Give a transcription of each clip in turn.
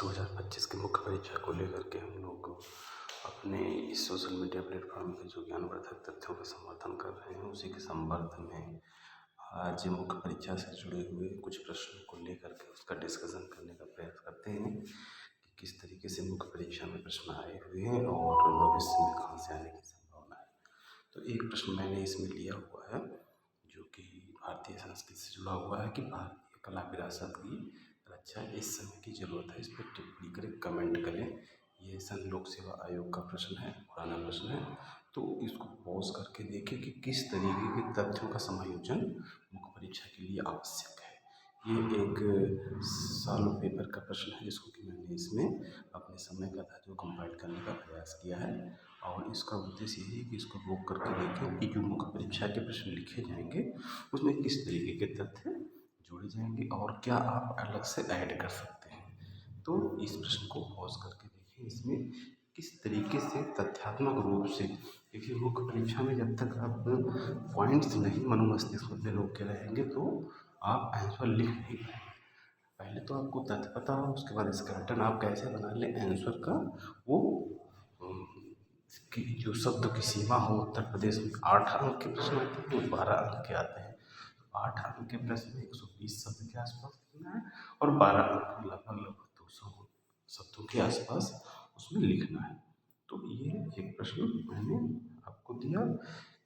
2025 की मुख्य परीक्षा को लेकर के हम लोग अपने इस सोशल मीडिया प्लेटफॉर्म पे जो ज्ञानवर्धक तथ्यों का समर्थन कर रहे हैं, उसी के संबंध में आज मुख्य परीक्षा से जुड़े हुए कुछ प्रश्नों को लेकर के उसका डिस्कशन करने का प्रयास करते हैं कि किस तरीके से मुख्य परीक्षा में प्रश्न आए हुए हैं और भविष्य में कहाँ से आने की संभावना है। तो एक प्रश्न मैंने इसमें लिया हुआ है जो कि भारतीय संस्कृति से जुड़ा हुआ है कि भारतीय कला विरासत की रक्षा इस समय की ज़रूरत है। इस पर टिप्पणी करें, कमेंट करें। ये सन लोक सेवा आयोग का प्रश्न है, पुराना प्रश्न है। तो इसको पॉज करके देखें कि किस तरीके के तथ्यों का समायोजन मुख्य परीक्षा के लिए आवश्यक है। ये एक सालों पेपर का प्रश्न है जिसको कि मैंने इसमें अपने समय का था जो कंपाइल करने का प्रयास किया है और इसका उद्देश्य यही है कि इसको रोक करके देखें कि जो मुख्य परीक्षा के प्रश्न लिखे जाएंगे उसमें किस तरीके के तथ्य जोड़े जाएंगे और क्या आप अलग से ऐड कर सकते हैं। तो इस प्रश्न को पॉज करके देखें, इसमें किस तरीके से तथ्यात्मक रूप से देखिए। मुख्य परीक्षा में जब तक आप पॉइंट्स नहीं मनोमस्तिष्क में रोक के रहेंगे तो आप आंसर लिख नहीं पाएंगे। पहले तो आपको तथ्य पता हो, उसके बाद स्केलेटन आप कैसे बना लें आंसर का। वो कि जो शब्द की सीमा हो, उत्तर प्रदेश में 8 अंक के प्रश्न आते हैं, 12 अंक के आते हैं। 8 अंक के प्रश्न में 120 शब्द के आसपास लिखना है और 12 अंक लगभग 200 शब्दों के आसपास उसमें लिखना है। तो ये एक प्रश्न मैंने आपको दिया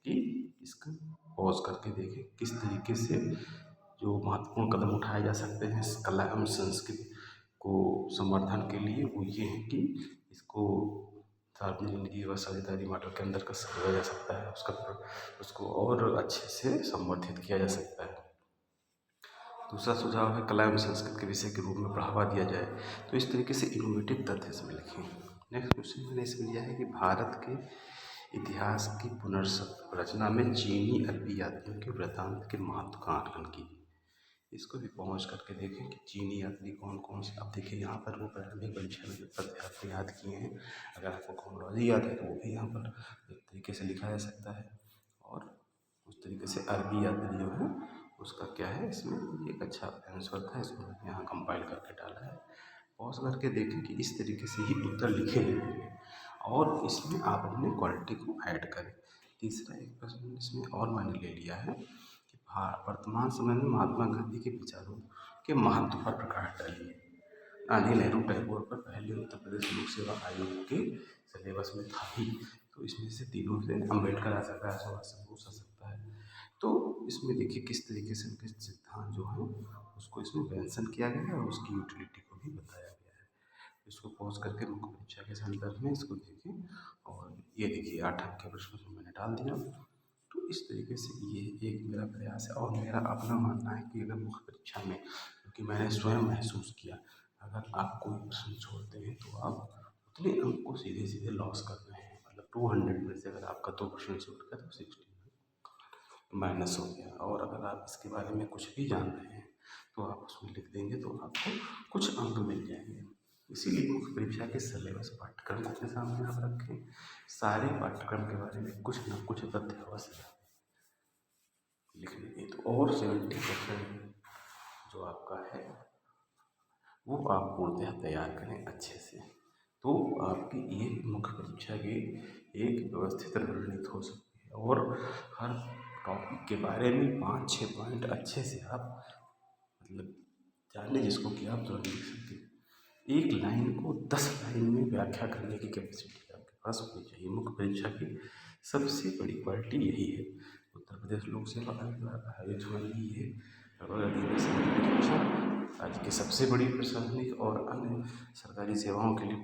कि इसका पॉज करके देखें किस तरीके से जो महत्वपूर्ण कदम उठाए जा सकते हैं इस कला एवं संस्कृति को संवर्धन के लिए। वो ये है कि इसको सार्वजनिक निजी व साझेदारी मॉडल के अंदर किया जा सकता है, उसको और अच्छे से संवर्धित किया जा सकता है। दूसरा सुझाव है कला एवं संस्कृति के विषय के रूप में बढ़ावा दिया जाए, तो इस तरीके से इनोवेटिव तथ्य इसमें लिखें। नेक्स्ट क्वेश्चन मैंने इसमें लिया है कि भारत के इतिहास की पुनर्रचना में चीनी अरबी यात्रियों के वृत्तांत के महत्व का आकलन कीजिए। इसको भी पहुँच करके देखें कि चीनी यात्री कौन कौन से। अब देखिए यहाँ पर वो प्रारंभिक परीक्षा में जो तथ्य आपको याद किए हैं, अगर आपको क्रोनोलॉजी याद है तो वो भी यहाँ पर एक तरीके से लिखा जा सकता है। और उस तरीके से अरबी यात्री जो है उसका क्या है, इसमें एक अच्छा आंसर था, इसको मैंने यहाँ कंपाइल करके डाला है। पॉज करके देखें कि इस तरीके से ही उत्तर लिखे जाएंगे और इसमें आप अपने क्वालिटी को ऐड करें। तीसरा एक प्रश्न इसमें और मैंने ले लिया है कि वर्तमान समय में महात्मा गांधी के विचारों के महत्व पर प्रकाश डालिए। गांधी, नेहरू, टैगोर पर पहले उत्तर प्रदेश लोक सेवा आयोग के सिलेबस में था ही, तो इसमें से तीनों से अम्बेडकर आ सकता है, सुभाष चंद्र बोस आ सकता है। तो इसमें देखिए किस तरीके से उनके सिद्धांत जो हैं उसको इसमें मेंशन किया गया है और उसकी यूटिलिटी को भी बताया गया है। इसको पॉज करके मुख्य परीक्षा के संदर्भ में इसको देखें और ये देखिए 8 अंक के प्रश्न को मैंने डाल दिया। तो इस तरीके से ये एक मेरा प्रयास है और मेरा अपना मानना है कि अगर मुख्य परीक्षा में, क्योंकि मैंने स्वयं महसूस किया, अगर आप कोई प्रश्न छोड़ते हैं तो आप उतने अंक को सीधे सीधे लॉस कर रहे हैं। मतलब 200 में से अगर आपका 2 प्रश्न छूट गया तो 60 माइनस हो गया। और अगर आप इसके बारे में कुछ भी जान रहे हैं तो आप उसमें लिख देंगे तो आपको कुछ अंक मिल जाएंगे। इसीलिए मुख्य परीक्षा के सिलेबस पाठ्यक्रम को अपने सामने आप रखें, सारे पाठ्यक्रम के बारे में कुछ ना कुछ तथ्य अवश्य लिख लेंगे तो और 70% जो आपका है वो आप पूर्णतः तैयार करें अच्छे से, तो आपकी ये मुख्य परीक्षा की एक व्यवस्थित रणनीति हो सकती है। और हर टॉपिक के बारे में 5-6 पॉइंट अच्छे से आप मतलब जाने जिसको कि आप तुरंत लिख सकते हैं। एक लाइन को 10 लाइन में व्याख्या करने की कैपेसिटी आपके पास होनी चाहिए। मुख्य परीक्षा की सबसे बड़ी क्वालिटी यही है। उत्तर प्रदेश लोक सेवा आयोग वाली ये परीक्षा आज की सबसे बड़ी प्रशासनिक और अन्य सरकारी सेवाओं के लिए